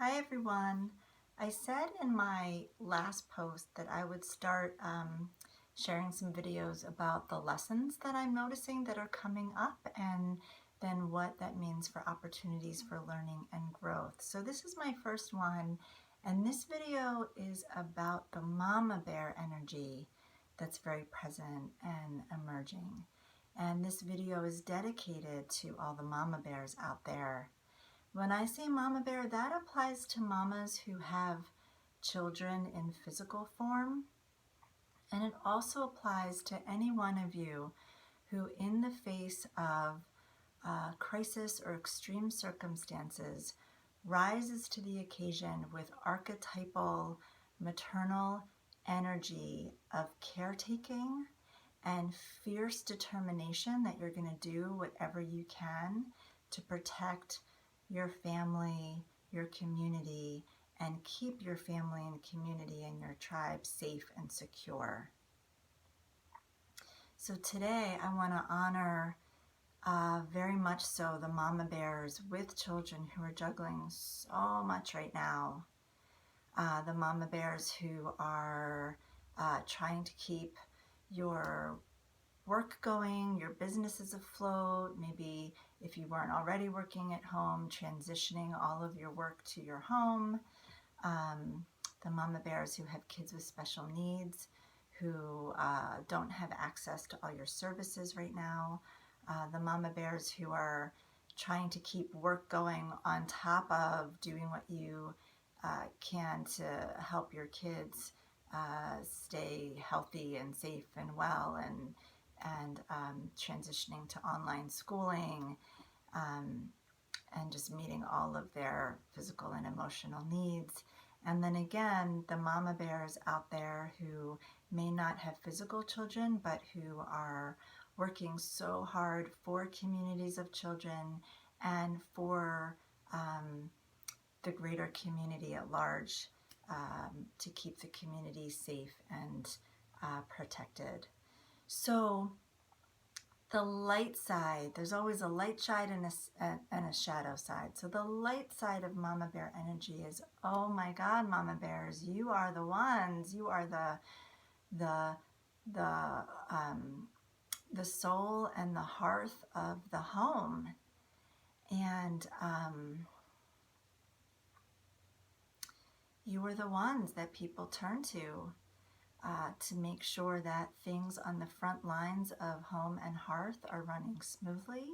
Hi everyone. I said in my last post that I would start sharing some videos about the lessons that I'm noticing that are coming up and then what that means for opportunities for learning and growth. So this is my first one, and this video is about the mama bear energy that's very present and emerging. And this video is dedicated to all the mama bears out there. When I say mama bear, that applies to mamas who have children in physical form, and it also applies to any one of you who, in the face of crisis or extreme circumstances, rises to the occasion with archetypal maternal energy of caretaking and fierce determination that you're going to do whatever you can to protect your family, your community, and keep your family and community and your tribe safe and secure. So today I want to honor very much so the mama bears with children who are juggling so much right now. The mama bears who are trying to keep your work going, your business is afloat, maybe if you weren't already working at home, transitioning all of your work to your home. The mama bears who have kids with special needs, who don't have access to all your services right now. The mama bears who are trying to keep work going on top of doing what you can to help your kids stay healthy and safe and well, and transitioning to online schooling, and just meeting all of their physical and emotional needs. And then again, the mama bears out there who may not have physical children, but who are working so hard for communities of children and for the greater community at large, to keep the community safe and protected. So the light side, there's always a light side and a shadow side. So the light side of mama bear energy is, oh my God, mama bears, you are the ones. You are the soul and the hearth of the home, and you are the ones that people turn to make sure that things on the front lines of home and hearth are running smoothly.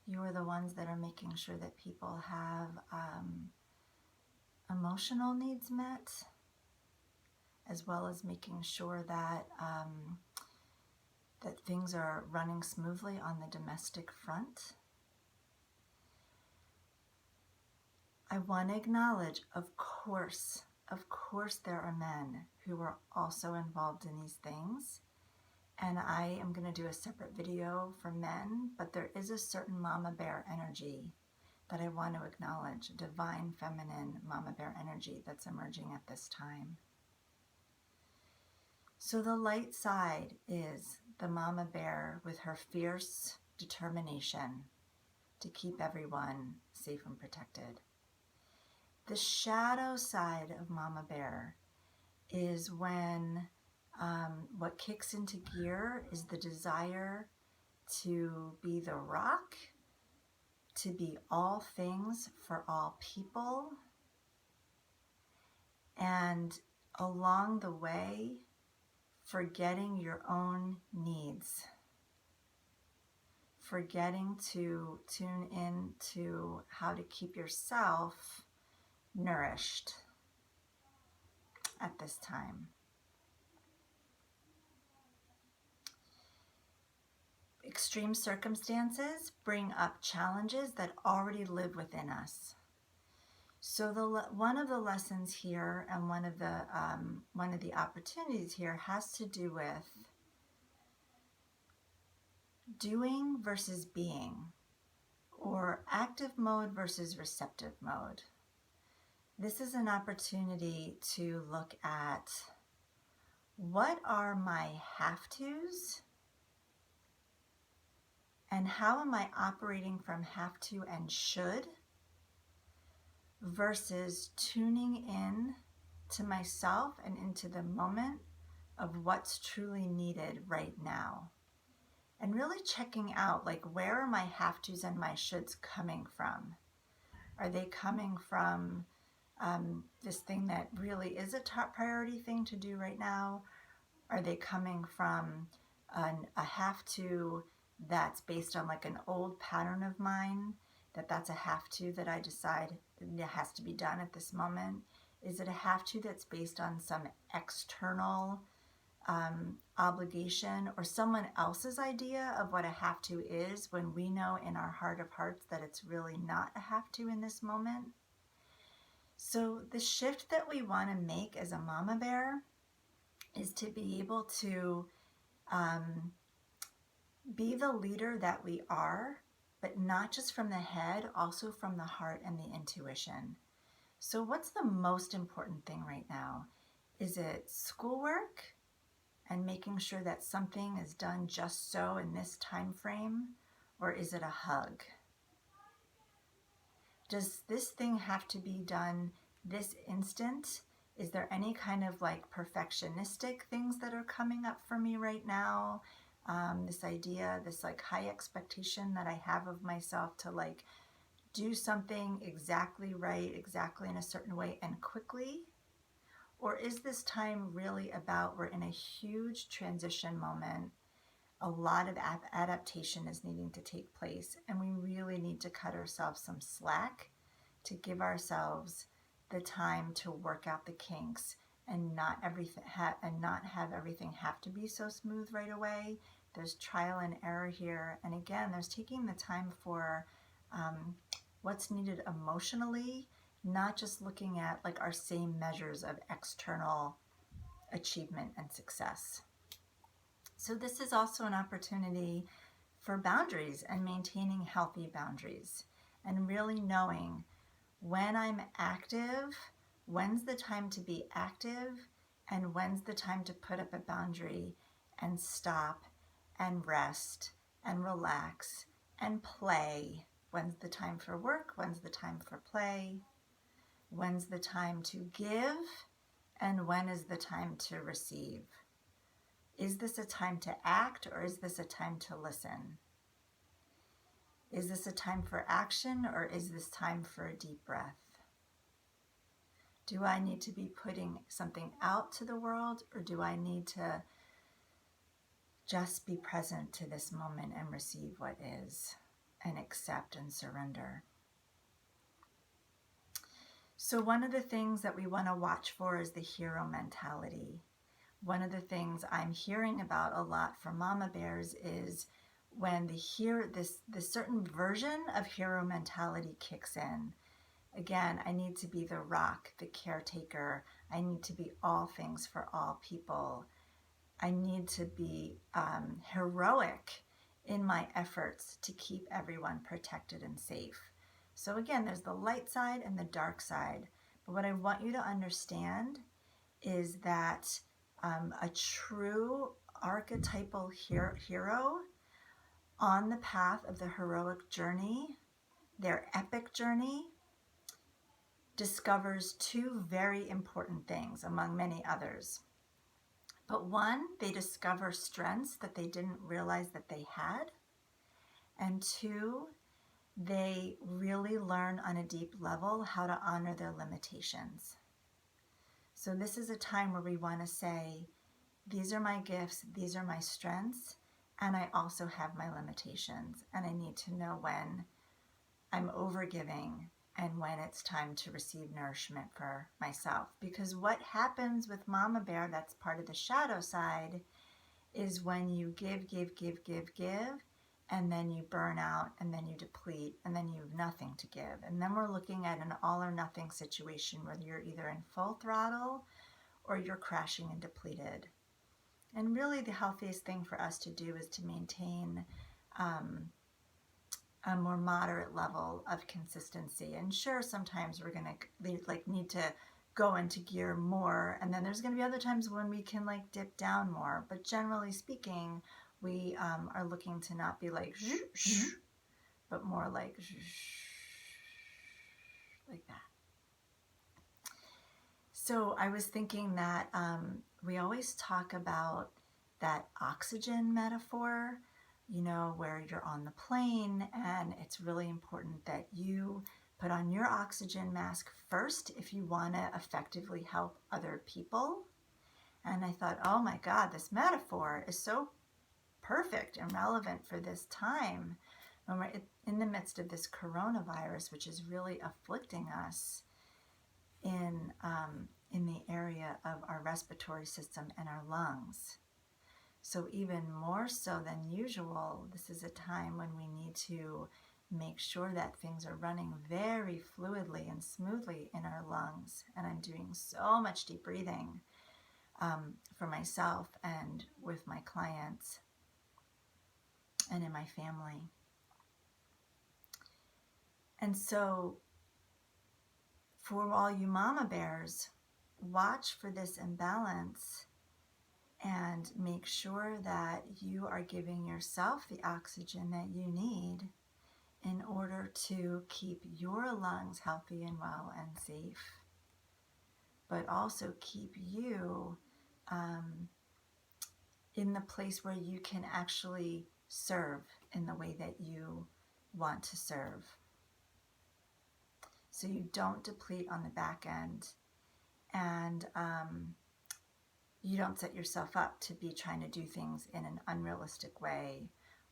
You are the ones that are making sure that people have emotional needs met, as well as making sure that that things are running smoothly on the domestic front. I want to acknowledge, of course, there are men who are also involved in these things, and I am going to do a separate video for men, but there is a certain mama bear energy that I want to acknowledge, divine feminine mama bear energy that's emerging at this time. So the light side is the mama bear with her fierce determination to keep everyone safe and protected. The shadow side of mama bear is when what kicks into gear is the desire to be the rock, to be all things for all people, and along the way, forgetting your own needs, forgetting to tune in to how to keep yourself nourished at this time. Extreme circumstances bring up challenges that already live within us. So one of the lessons here, and one of the opportunities here, has to do with doing versus being, or active mode versus receptive mode. This is an opportunity to look at what are my have-tos and how am I operating from have to and should versus tuning in to myself and into the moment of what's truly needed right now. And really checking out, like, where are my have tos and my shoulds coming from? Are they coming from this thing that really is a top priority thing to do right now? Are they coming from a have to that's based on like an old pattern of mine, that's a have to that I decide it has to be done at this moment? Is it a have to that's based on some external obligation or someone else's idea of what a have to is, when we know in our heart of hearts that it's really not a have to in this moment? So the shift that we want to make as a mama bear is to be able to be the leader that we are, but not just from the head, also from the heart and the intuition. So what's the most important thing right now? Is it schoolwork and making sure that something is done just so in this time frame? Or is it a hug? Does this thing have to be done this instant? Is there any kind of like perfectionistic things that are coming up for me right now? This idea, this like high expectation that I have of myself to like do something exactly right, exactly in a certain way and quickly? Or is this time really about, we're in a huge transition moment, a lot of adaptation is needing to take place, and we really need to cut ourselves some slack to give ourselves the time to work out the kinks and not have everything have to be so smooth right away. There's trial and error here, and again, there's taking the time for what's needed emotionally, not just looking at like our same measures of external achievement and success. So this is also an opportunity for boundaries and maintaining healthy boundaries, and really knowing when I'm active, when's the time to be active, and when's the time to put up a boundary and stop and rest and relax and play. When's the time for work? When's the time for play? When's the time to give? And when is the time to receive? Is this a time to act, or is this a time to listen? Is this a time for action, or is this time for a deep breath? Do I need to be putting something out to the world, or do I need to just be present to this moment and receive what is and accept and surrender? So one of the things that we want to watch for is the hero mentality. One of the things I'm hearing about a lot from mama bears is when this certain version of hero mentality kicks in. Again, I need to be the rock, the caretaker. I need to be all things for all people. I need to be heroic in my efforts to keep everyone protected and safe. So again, there's the light side and the dark side. But what I want you to understand is that a true archetypal hero on the path of the heroic journey, their epic journey, discovers two very important things among many others. But one, they discover strengths that they didn't realize that they had. And two, they really learn on a deep level how to honor their limitations. So this is a time where we want to say, these are my gifts, these are my strengths, and I also have my limitations. And I need to know when I'm overgiving and when it's time to receive nourishment for myself. Because what happens with mama bear, that's part of the shadow side, is when you give, and then you burn out, and then you deplete, and then you have nothing to give. And then we're looking at an all or nothing situation where you're either in full throttle or you're crashing and depleted. And really the healthiest thing for us to do is to maintain a more moderate level of consistency. And sure, sometimes we're going to need to go into gear more, and then there's going to be other times when we can like dip down more. But generally speaking, we are looking to not be like but more like that. So I was thinking that we always talk about that oxygen metaphor, where you're on the plane, and it's really important that you put on your oxygen mask first if you want to effectively help other people. And I thought, oh my God, this metaphor is so perfect and relevant for this time when we're in the midst of this coronavirus, which is really afflicting us in the area of our respiratory system and our lungs. So even more so than usual, this is a time when we need to make sure that things are running very fluidly and smoothly in our lungs. And I'm doing so much deep breathing for myself and with my clients and in my family. And so for all you mama bears, watch for this imbalance and make sure that you are giving yourself the oxygen that you need in order to keep your lungs healthy and well and safe, but also keep you in the place where you can actually serve in the way that you want to serve. So you don't deplete on the back end, and you don't set yourself up to be trying to do things in an unrealistic way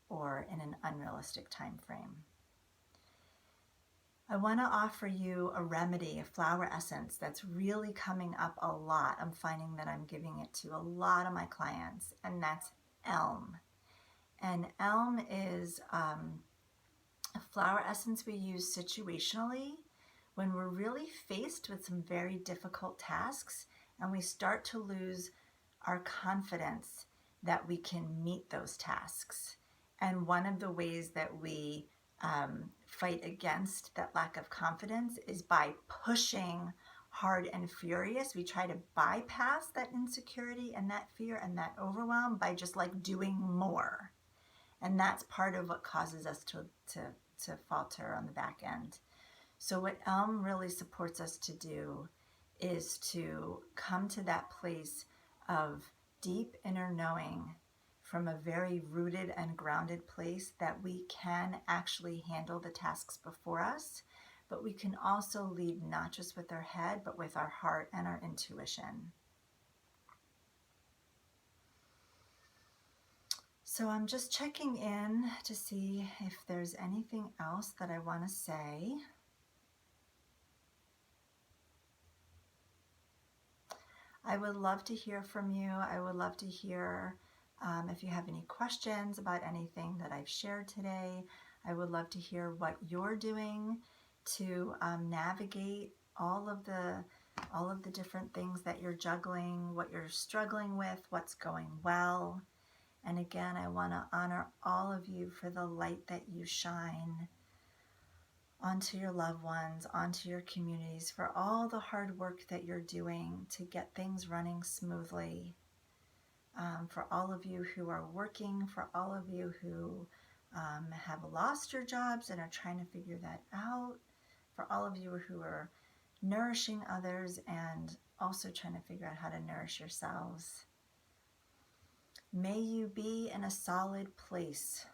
or in an unrealistic time frame. I want to offer you a remedy, a flower essence that's really coming up a lot. I'm finding that I'm giving it to a lot of my clients, and that's elm. And elm is a flower essence we use situationally when we're really faced with some very difficult tasks and we start to lose our confidence that we can meet those tasks. And one of the ways that we fight against that lack of confidence is by pushing hard and furious. We try to bypass that insecurity and that fear and that overwhelm by just like doing more. And that's part of what causes us to falter on the back end. So what elm really supports us to do is to come to that place of deep inner knowing from a very rooted and grounded place that we can actually handle the tasks before us, but we can also lead not just with our head, but with our heart and our intuition. So I'm just checking in to see if there's anything else that I want to say. I would love to hear from you. I would love to hear if you have any questions about anything that I've shared today. I would love to hear what you're doing to navigate all of the different things that you're juggling, what you're struggling with, what's going well. And again, I want to honor all of you for the light that you shine onto your loved ones, onto your communities, for all the hard work that you're doing to get things running smoothly. For all of you who are working, for all of you who have lost your jobs and are trying to figure that out, for all of you who are nourishing others and also trying to figure out how to nourish yourselves. May you be in a solid place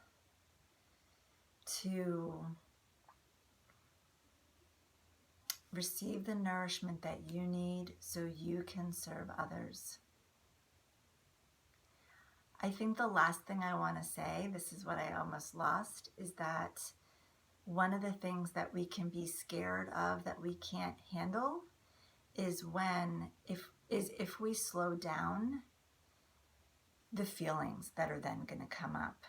to receive the nourishment that you need so you can serve others. I think the last thing I want to say, this is what I almost lost, is that one of the things that we can be scared of that we can't handle is if we slow down the feelings that are then going to come up.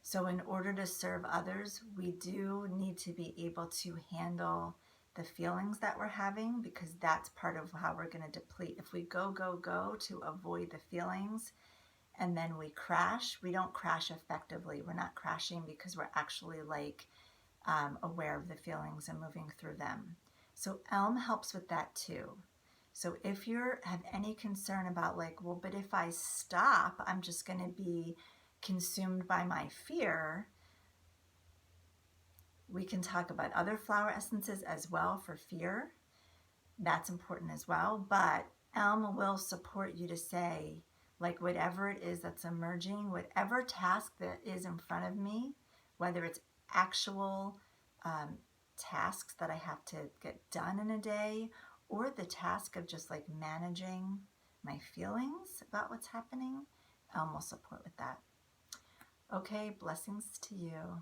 So in order to serve others, we do need to be able to handle the feelings that we're having, because that's part of how we're going to deplete. If we go to avoid the feelings and then we crash, we don't crash effectively. We're not crashing because we're actually aware of the feelings and moving through them. So elm helps with that too. So if you have any concern about but if I stop, I'm just going to be consumed by my fear, we can talk about other flower essences as well for fear. That's important as well. But Elm will support you to say, like, whatever it is that's emerging, whatever task that is in front of me, whether it's actual tasks that I have to get done in a day, or the task of just like managing my feelings about what's happening, Elm will support with that. Okay, blessings to you.